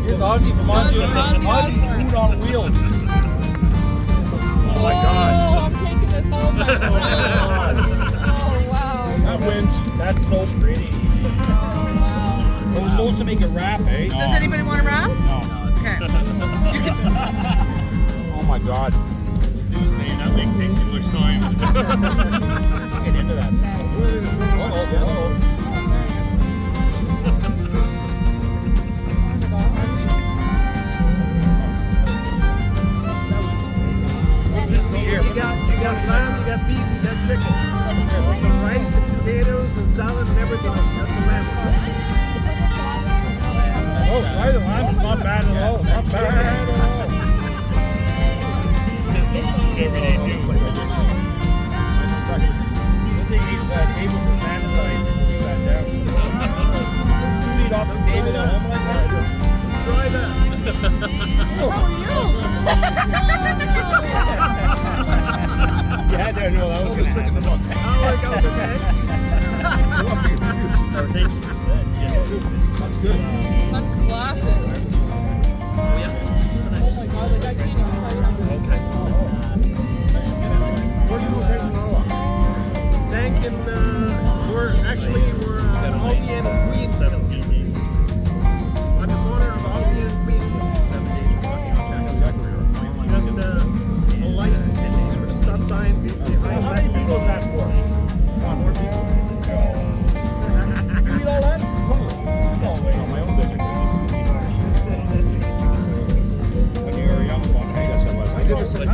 Here's Ozzy from Ozzy Food on Wheels. Oh my God. Oh, I'm taking this home myself. Oh, wow. That wins. That's so pretty. Oh, wow. Well, we're supposed to make it wrap, eh? Does anybody want to wrap? No. Okay. You can Oh my God. Stu's saying that may take too much time. Get into that. You got lamb, you got beef, you got chicken. There's rice and potatoes and salad and everything. That's a lamb. Oh, try the lamb. It's not bad at all. Not bad at all. Says don't eat every day, too. Good thing he's table for sanitized before we sat down. Does he eat off the table at home like that? Try that. How are you? You had to know that was going to happen. How I got the bag. That's good. That's classic. Oh my God, the guy can't even tell you how to do it. Where do you go drinking Noah? Thanking, we're Aldi and Queens. On the corner of Aldi and Queens. 7 days. Just a light for the stop sign behind How many people is that for? One more people. You eat all that? No way. No, my own business. When you were a young one, I guess I was. I did this in the